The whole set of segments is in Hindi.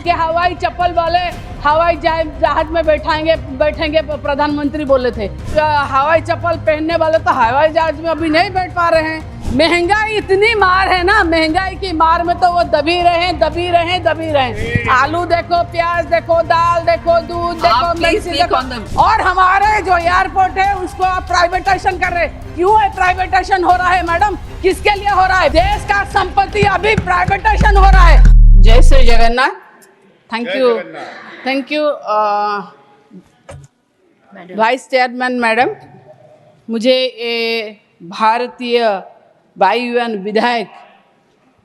कि हवाई चप्पल वाले हवाई जहाज में बैठेंगे प्रधानमंत्री बोले थे। हवाई चप्पल पहनने वाले तो हवाई जहाज में अभी नहीं बैठ पा रहे हैं। महंगाई इतनी मार है ना, महंगाई की मार में तो वो दबी रहे। आलू देखो, प्याज देखो, दाल देखो, दूध देखो, मिर्ची देखो। और हमारे जो एयरपोर्ट है उसको आप प्राइवेटाइजेशन कर रहे। क्यों है प्राइवेटाइजेशन हो रहा है मैडम? किसके लिए हो रहा है? देश का संपत्ति अभी प्राइवेटाइजेशन हो रहा है। जय Shri Jagannath. Thank you vice chairman madam, मुझे भारतीय वायुयान विधायक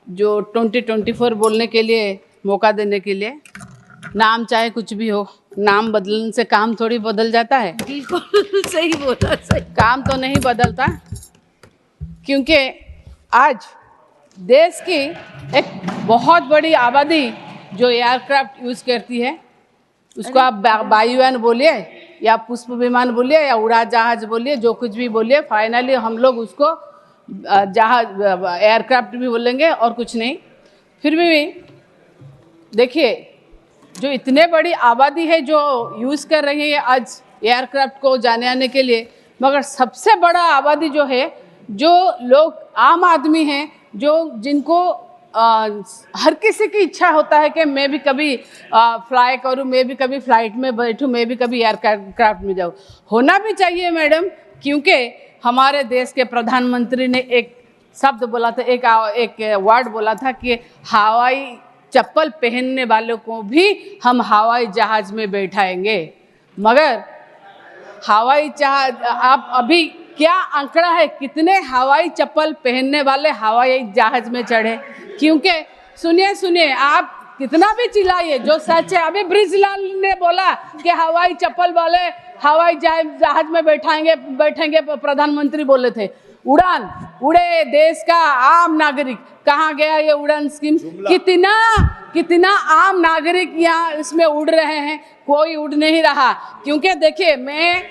जो 2024 बोलने के लिए मौका देने के लिए। नाम चाहे कुछ भी हो, नाम बदलने से काम थोड़ी बदल जाता है। बिल्कुल सही बोला, सही। काम तो नहीं बदलता, क्योंकि आज देश की एक बहुत बड़ी आबादी जो एयरक्राफ्ट यूज़ करती है, उसको आप वायुयान बोलिए या पुष्प विमान बोलिए या उड़ा जहाज बोलिए, जो कुछ भी बोलिए, फाइनली हम लोग उसको जहाज एयरक्राफ्ट भी बोलेंगे और कुछ नहीं। फिर भी देखिए, जो इतने बड़ी आबादी है जो यूज़ कर रही है आज एयरक्राफ्ट को जाने आने के लिए, मगर सबसे बड़ा आबादी जो है, जो लोग आम आदमी हैं, जिनको हर किसी की इच्छा होता है कि मैं भी कभी फ्लाई करूं, मैं भी कभी फ्लाइट में बैठूं, मैं भी कभी एयरक्राफ्ट में जाऊं। होना भी चाहिए मैडम, क्योंकि हमारे देश के प्रधानमंत्री ने एक शब्द बोला था, एक वर्ड बोला था कि हवाई चप्पल पहनने वालों को भी हम हवाई जहाज में बैठाएंगे। मगर हवाई जहाज, आप अभी क्या आंकड़ा है कितने हवाई चप्पल पहनने वाले हवाई जहाज में चढ़े? क्योंकि सुनिए, आप कितना भी चिल्लाइए, जो सच है, अभी ब्रिजलाल ने बोला कि हवाई चप्पल वाले हवाई जहाज में बैठेंगे प्रधानमंत्री बोले थे। उड़े देश का आम नागरिक, कहाँ गया ये उड़ान स्कीम? कितना आम नागरिक यहाँ इसमें उड़ रहे हैं, कोई उड़ नहीं रहा। क्योंकि देखिए, मैं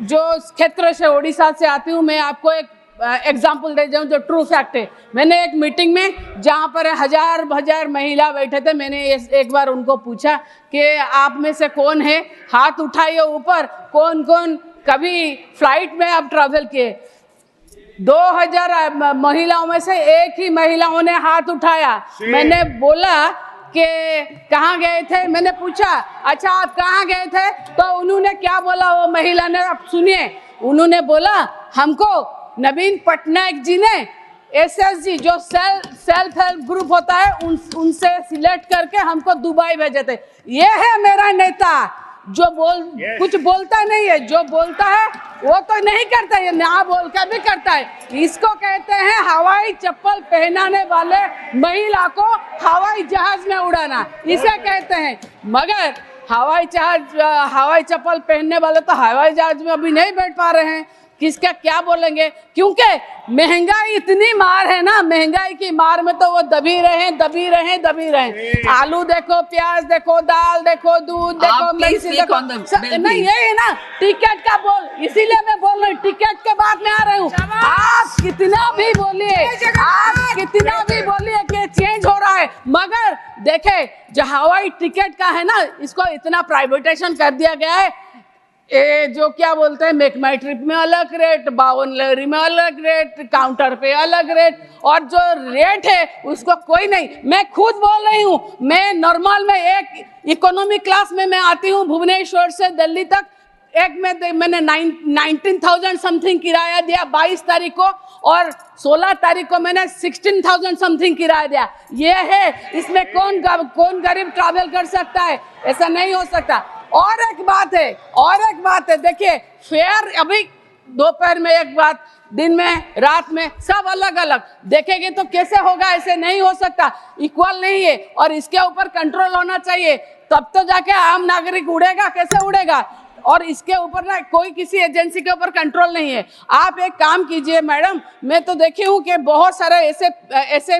जो क्षेत्र से उड़ीसा से आती हूँ, मैं आपको एक एग्जाम्पल दे जाऊँ जो ट्रू फैक्ट है। मैंने एक मीटिंग में जहाँ पर हजार महिला बैठे थे, मैंने एक बार उनको पूछा कि आप में से कौन है, हाथ उठाइए ऊपर, कौन कभी फ्लाइट में आप ट्रैवल किए? 2000 महिलाओं में से एक ही महिलाओं ने हाथ उठाया। मैंने बोला कि कहाँ गए थे, मैंने पूछा अच्छा आप कहाँ गए थे, तो उन्होंने क्या बोला वो महिला ने, आप सुनिए। उन्होंने बोला हमको नवीन पटनायक जी ने SSG जो सेल्फ हेल्प ग्रुप होता है उनसे सिलेक्ट करके हमको दुबई भेजे थे। ये है मेरा नेता, जो कुछ बोलता नहीं है, जो बोलता है वो तो नहीं करता है, ना बोल कर भी करता है। इसको कहते हैं हवाई चप्पल पहनाने वाले महिला को हवाई जहाज में उड़ाना, इसे कहते हैं। मगर हवाई चप्पल पहनने वाले तो हवाई जहाज में अभी नहीं बैठ पा रहे हैं। किसका क्या बोलेंगे? क्योंकि महंगाई इतनी मार है ना, महंगाई की मार में तो वो दबी रहे। आलू देखो, प्याज देखो, दाल देखो, दूध देखो, मिर्ची देखो। नहीं, ये है ना टिकट का बोल, इसीलिए मैं बोल रही हूँ, टिकट के बाद में आ रही हूँ। आप कितना भी बोलिए कि चेंज हो रहा है, मगर देखे जो हवाई टिकट का है ना, इसको इतना प्राइवेटाइजेशन कर दिया गया है। जो क्या बोलते हैं, मेक माई ट्रिप में अलग रेट, 52 लहरी में अलग रेट, काउंटर पे अलग रेट, और जो रेट है उसको कोई नहीं। मैं खुद बोल रही हूँ, मैं नॉर्मल में एक इकोनॉमी क्लास में मैं आती हूँ भुवनेश्वर से दिल्ली तक, मैंने 19,000 समथिंग किराया दिया 22 तारीख को, और 16 तारीख को मैंने 16,000 समथिंग किराया दिया। ये है, इसमें कौन गरीब ट्रैवल कर सकता है? ऐसा नहीं हो सकता। और एक बात है, देखिए फेयर अभी दोपहर में एक बात, दिन में, रात में, सब अलग अलग देखेंगे तो कैसे होगा? ऐसे नहीं हो सकता, इक्वल नहीं है, और इसके ऊपर कंट्रोल होना चाहिए, तब तो जाके आम नागरिक उड़ेगा। कैसे उड़ेगा? और इसके ऊपर ना कोई किसी एजेंसी के ऊपर कंट्रोल नहीं है। आप एक काम कीजिए मैडम, मैं तो देखी हूँ कि बहुत सारे ऐसे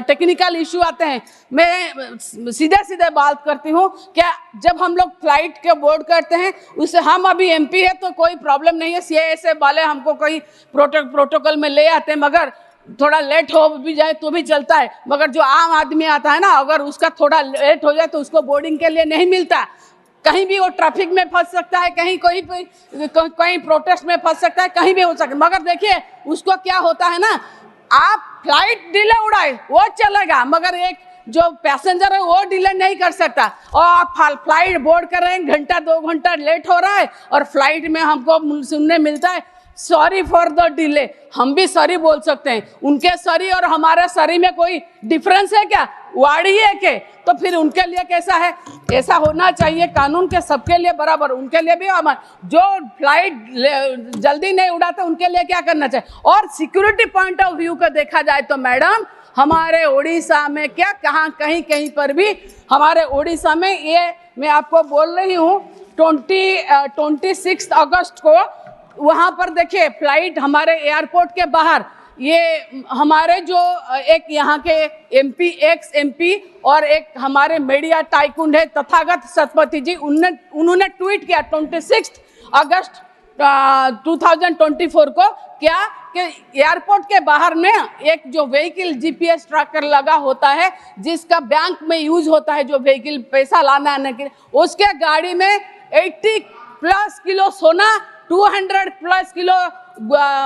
टेक्निकल इशू आते हैं। मैं सीधे बात करती हूँ, क्या जब हम लोग फ्लाइट के बोर्ड करते हैं, उससे हम अभी MP है तो कोई प्रॉब्लम नहीं है, CAA वाले हमको कोई प्रोटोकॉल में ले आते हैं, मगर थोड़ा लेट हो भी जाए तो भी चलता है, मगर जो आम आदमी आता है ना, अगर उसका थोड़ा लेट हो जाए तो उसको बोर्डिंग के लिए नहीं मिलता। कहीं भी वो ट्रैफिक में फंस सकता है, कहीं प्रोटेस्ट में फंस सकता है, कहीं भी हो सकता है। मगर देखिए उसको क्या होता है ना, आप फ्लाइट डिले उड़ाए वो चलेगा, मगर एक जो पैसेंजर है वो डिले नहीं कर सकता। और आप फ्लाइट बोर्ड कर रहे हैं, घंटा 2 घंटा लेट हो रहा है, और फ्लाइट में हमको सुनने मिलता है सॉरी फॉर द डिले। हम भी सॉरी बोल सकते हैं, उनके सॉरी और हमारे सॉरी में कोई डिफरेंस है क्या? वाड़ी है के? तो फिर उनके लिए कैसा है? ऐसा होना चाहिए कानून के सबके लिए बराबर, उनके लिए भी। जो फ्लाइट जल्दी नहीं उड़ाते उनके लिए क्या करना चाहिए। और सिक्योरिटी पॉइंट ऑफ व्यू को देखा जाए तो मैडम, हमारे उड़ीसा में क्या, कहाँ कहीं पर भी हमारे उड़ीसा में, ये मैं आपको बोल रही हूँ 26 अगस्त को वहाँ पर देखिए फ्लाइट हमारे एयरपोर्ट के बाहर, ये हमारे जो एक यहाँ के एक्स एमपी और एक हमारे मीडिया टाइकून है तथागत सतपथी जी, उन्होंने ट्वीट किया 26 अगस्त 2024 को, क्या कि एयरपोर्ट के बाहर में एक जो व्हीकल जीपीएस ट्रैकर लगा होता है, जिसका बैंक में यूज होता है, जो व्हीकल पैसा लाना आने के लिए, उसके गाड़ी में 80+ किलो सोना, 200+ किलो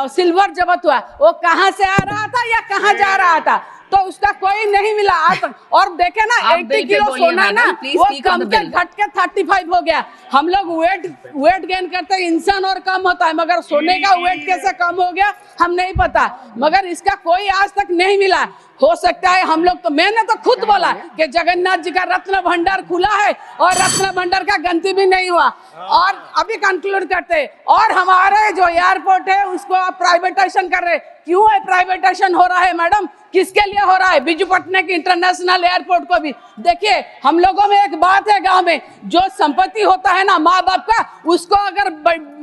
सिल्वर जब्त हुआ। वो कहाँ से आ रहा था या कहाँ जा रहा था, तो उसका कोई नहीं मिला आज तक। और देखे ना 80 किलो सोना ना, वो कम के घट के 35 हो गया। हम लोग वेट गेन करते हैं, इंसान और कम होता है, मगर सोने का वेट कैसे कम हो गया हम नहीं पता, मगर इसका कोई आज तक नहीं मिला। हो सकता है हम लोग, तो मैंने तो खुद बोला कि जगन्नाथ जी का रत्न भंडार खुला है और रत्न भंडार का गंती भी नहीं हुआ। और अभी कंक्लूड करते हैं, और हमारे जो एयरपोर्ट है उसको आप प्राइवेटाइजेशन कर रहे हैं। क्यों है प्राइवेटाइजेशन हो रहा है मैडम? किसके लिए हो रहा है? बिजू पटनायक इंटरनेशनल एयरपोर्ट को भी देखिए। हम लोगों में एक बात है, गांव में जो संपत्ति होता है ना माँ बाप का, उसको अगर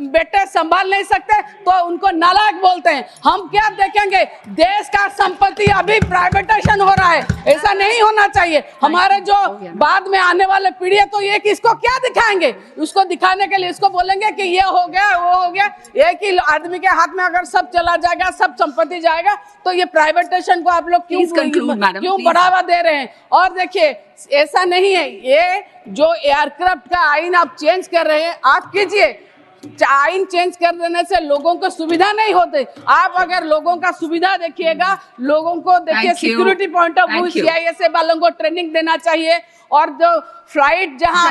बेटे संभाल नहीं सकते तो उनको नालायक बोलते हैं। हम क्या देखेंगे? देश का संपत्ति अभी प्राइवेटाइजेशन हो रहा है, ऐसा नहीं होना चाहिए। हमारे जो बाद में आने वाले पीढ़ी है, तो ये किसको क्या दिखाएंगे? उसको दिखाने के लिए इसको बोलेंगे कि ये हो गया वो हो गया। एक ही आदमी के हाथ में अगर सब चला जाएगा, सब संपत्ति जाएगा, तो ये प्राइवेटाइजेशन को आप लोग क्यों बढ़ावा दे रहे हैं? और देखिए ऐसा नहीं है, ये जो एयरक्राफ्ट का आइन आप चेंज कर रहे हैं, आप कीजिए। आइन चेंज कर देने से लोगों को सुविधा नहीं होती। आप अगर लोगों का सुविधा देखिएगा, लोगों को देखिए security point of view, CISF वालों को ट्रेनिंग देना चाहिए। और जो फ्लाइट जहां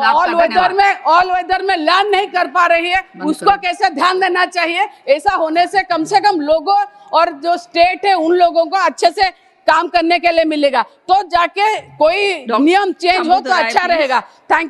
ऑल वेदर में लैंड नहीं कर पा रही है, उसको कैसे ध्यान देना चाहिए। ऐसा होने से कम लोगों और जो स्टेट है उन लोगों को अच्छे से काम करने के लिए मिलेगा, तो जाके कोई नियम चेंज हो तो अच्छा रहेगा। थैंक